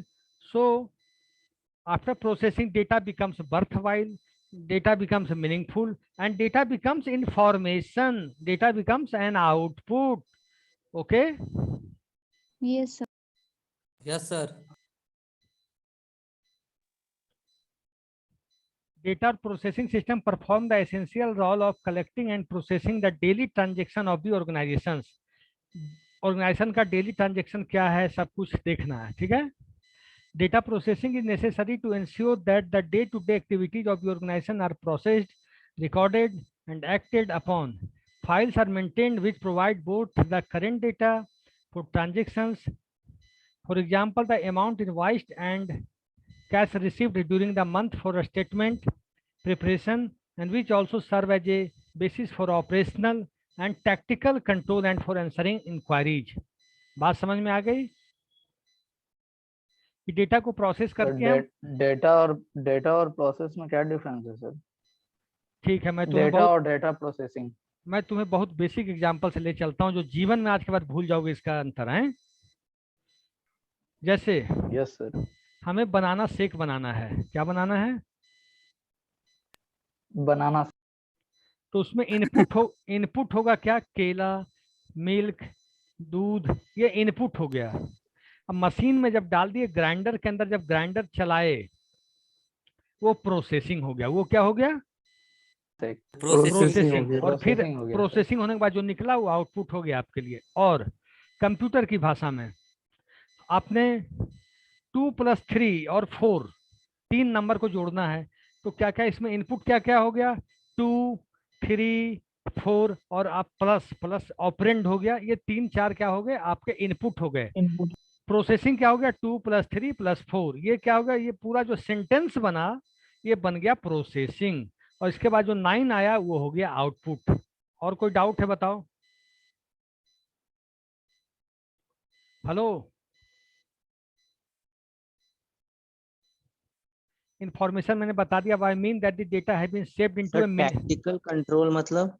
So after processing, data becomes worthwhile, data becomes meaningful, and data becomes information, data becomes an output. Okay? Yes sir. Yes sir. Data processing system perform the essential role of collecting and processing the daily transaction of the organizations. Organisation का daily transaction क्या है सब कुछ देखना है, ठीक है. Data processing is necessary to ensure that the day-to-day activities of the organization are processed, recorded, and acted upon. Files are maintained which provide both the current data for transactions, for example, the amount invoiced and cash received during the month for a statement preparation, and which also serve as a basis for operational and tactical control and for answering inquiries. बात समझ में आ गई कि data को process करके हम data और process में क्या डिफरेंस है सर? ठीक है, डेटा और डेटा प्रोसेसिंग मैं तुम्हें बहुत बेसिक एग्जांपल से ले चलता हूं जो जीवन में आज के बाद भूल जाओगे इसका अंतर है. जैसे यस सर, हमें बनाना शेक बनाना है. क्या बनाना है? बनाना. तो उसमें इनपुट होगा क्या? केला, मिल्क, दूध, ये इनपुट हो गया. अब मशीन में जब डाल दिए ग्राइंडर के अंदर, जब ग्राइंडर चलाए वो प्रोसेसिंग हो गया. वो क्या हो गया? प्रोसेसिंग. और फिर प्रोसेसिंग होने के बाद जो निकला वो आउटपुट हो गया आपके लिए. और कंप्यूटर की भाषा में आपने 2 + 3 और 4 तीन नंबर को जोड़ना है तो क्या क्या इसमें इनपुट क्या क्या हो गया? 2, 3, 4 और आप प्लस प्लस ऑपरेंड हो गया. ये 3 4 क्या हो गए? आपके इनपुट हो गए. प्रोसेसिंग क्या हो गया? 2 + 3 + 4. ये क्या होगा? ये पूरा जो सेंटेंस बना ये बन गया प्रोसेसिंग. और इसके बाद जो 9 आया वो हो गया आउटपुट. और कोई डाउट है बताओ? हेलो, इंफॉर्मेशन मैंने बता दिया. I mean that the data have been saved into a tactical control मतलब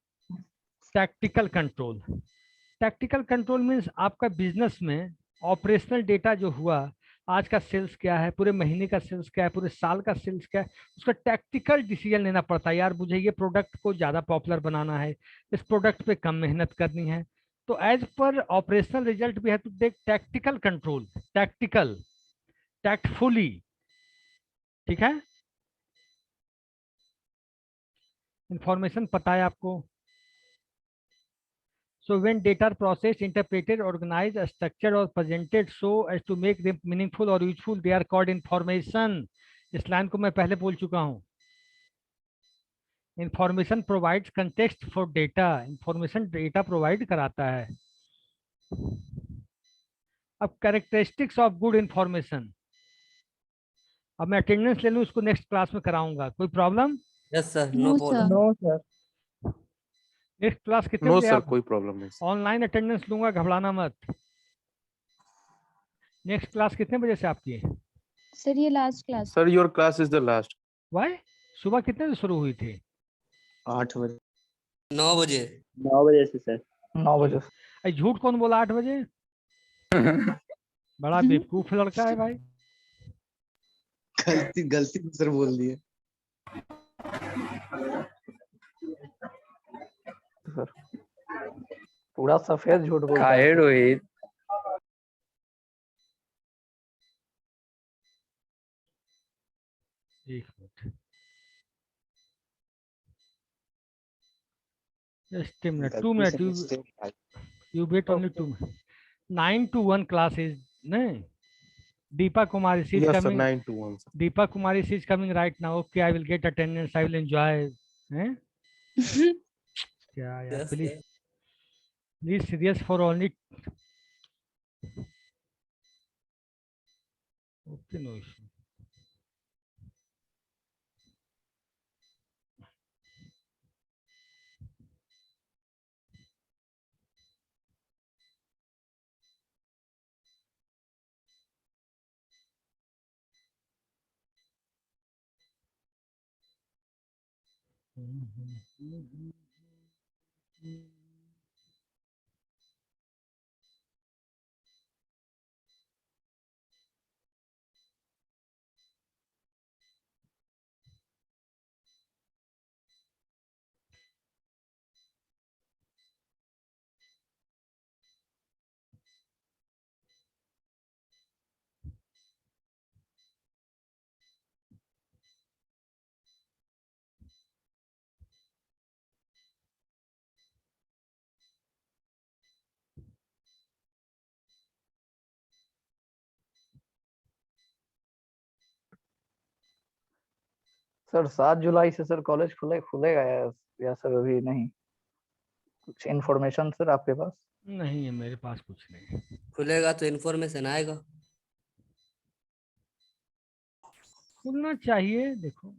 tactical control. Tactical control means आपका बिजनेस में ऑपरेशनल डेटा जो हुआ, आज का सेल्स क्या है, पूरे महीने का सेल्स क्या है, पूरे साल का सेल्स क्या है, उसका टैक्टिकल डिसीजन लेना पड़ता है. यार मुझे ये प्रोडक्ट को ज़्यादा पॉपुलर बनाना है, इस प्रोडक्ट पे कम मेहनत करनी है. तो एज पर ऑपरेशनल रिजल्ट भी है to take tactical control. Tactical, tactfully. ठीक है, इंफॉर्मेशन पता है आपको. So when data are processed, interpreted, organized, structured or presented so as to make them meaningful or useful, they are called information. इस line को मैं पहले बोल चुका हूँ. Information provides context for data. Information data provide कराता है. अब characteristics of good information. अब मैं अटेंडेंस ले लूँ, इसको नेक्स्ट क्लास में कराऊंगा. कोई problem? Yes sir, No, no sir. Problem. No sir. Next class कितने नो बजे? सर, आप कोई प्रॉब्लम नहीं. ऑनलाइन अटेंडेंस लूंगा, घबराना मत. नेक्स्ट क्लास कितने बजे से आपकी है? सर ये last class. Sir your class is the last. Why? सुबह कितने बजे शुरू हुई थी? 8 बजे 9 बजे. 9 बजे से सर 9 बजे. अरे झूठ कौन बोला 8 बजे? बड़ा बेवकूफ लड़का है भाई. गलती सर बोल दिए सर पूरा सफेद झूठ बोलता काहे है. रोहित? एक मिनट, just a minute, 2 गलती minutes. से mistake You wait only 2 minutes. 9 to 1 class is नहीं. Deepa Kumari, she is Yes sir, coming. 9 to 1 sir. Deepa Kumari, she is coming right now. Okay, I will get attendance. I will enjoy. हैं? क्या यार, Yes, please, sir. please serious for only. Okay, no issue. Sir 7 जुलाई से sir college खुलेगा या sir अभी नहीं? कुछ information sir आपके पास? नहीं है मेरे पास कुछ नहीं। खुलेगा तो इन्फॉर्मेशन आएगा। खुलना चाहिए, देखो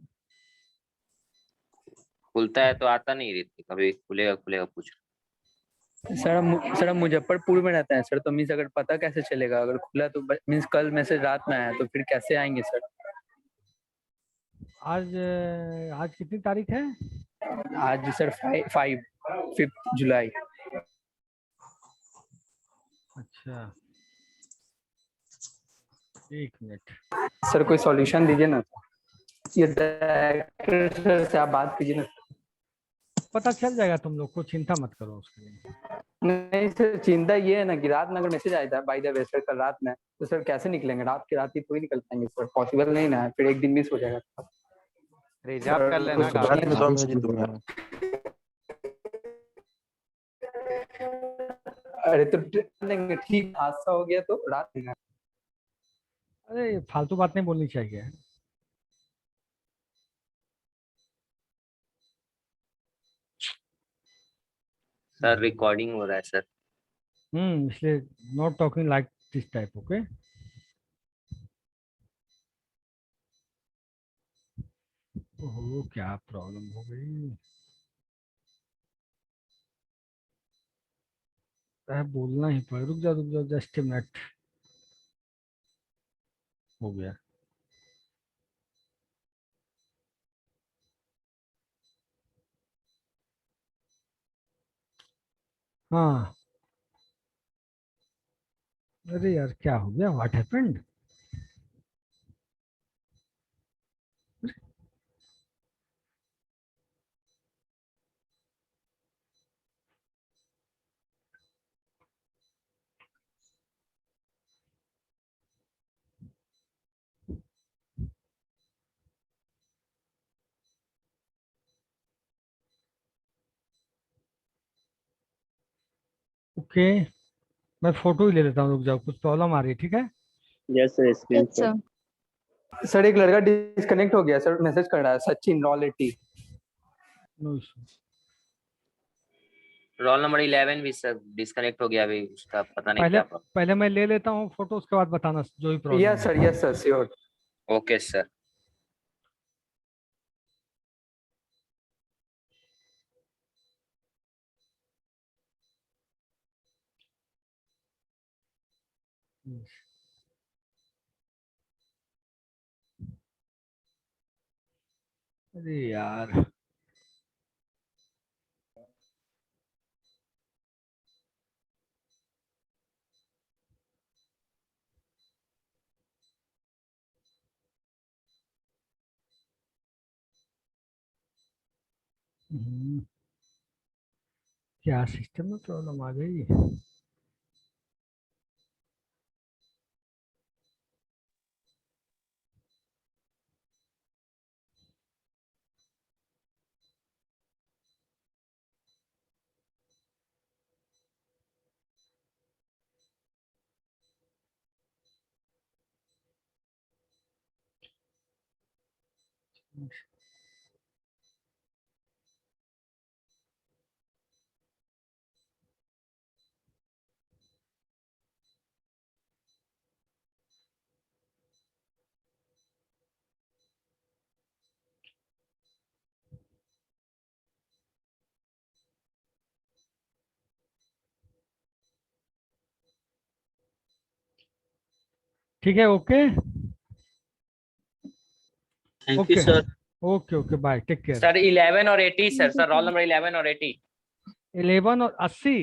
खुलता है तो आता नहीं रहती, कभी खुलेगा खुलेगा पूछ रहा। सर हम मुजफ्फरपुर में रहते हैं सर, तो मीन्स अगर पता कैसे चलेगा अगर खुला तो? मीन्स कल मैसेज रात में आया तो फिर कैसे आएंगे सर? आज कितनी तारीख है? आज सर 5 जुलाई। अच्छा, एक मिनट। सर कोई सॉल्यूशन दीजिए ना, ये डायरेक्टर सर से आप बात कीजिए ना। पता चल जाएगा तुम लोग को, चिंता मत करो उसके लिए। नहीं सर, चिंता ये है ना कि रात में अगर मैसेज आया था बाय द वे सर कल रात में, तो सर कैसे निकलेंगे? रात ही थोड़ी निकल पाएंगे सर, पॉसिबल नहीं ना, फिर एक दिन मिस हो जाएगा। रिजर्व कर लेना तो रात में गाड़ी। 12 बजे दोबारा। अरे तो लेंगे, ठीक हादसा हो गया तो रात में। अरे फालतू बात नहीं बोलनी चाहिए। सर रिकॉर्डिंग हो रहा है सर। इसलिए not talking like this type, okay. Oh क्या प्रॉब्लम हो गई? बोलना ही पड़े। रुक जाओ जस्ट ए मिनट। हो गया। हाँ, अरे यार क्या हो गया? What happened? ओके, मैं फोटो ही ले लेता हूँ। रुक जाओ, कुछ प्रॉब्लम आ रही है, ठीक है? Yes sir, screen Yes, sir. Sir एक लड़का डिस्कनेक्ट हो गया सर, मैसेज कर रहा है सचिन रॉलेटी। No issue. रोल नंबर 11 भी सर डिस्कनेक्ट हो गया अभी, उसका पता नहीं क्या प्रॉब्लम। पहले मैं ले लेता हूँ फोटो, उसके बाद बताना जो भी प्रॉब्लम है। Yes sir sure. Okay sir. अरे यार, क्या सिस्टम में प्रॉब्लम आ गई? ठीक है, okay thank you sir. Okay bye, take care. Sir 11 और 80 सर रोल नंबर 11 और 80। 11 और 80।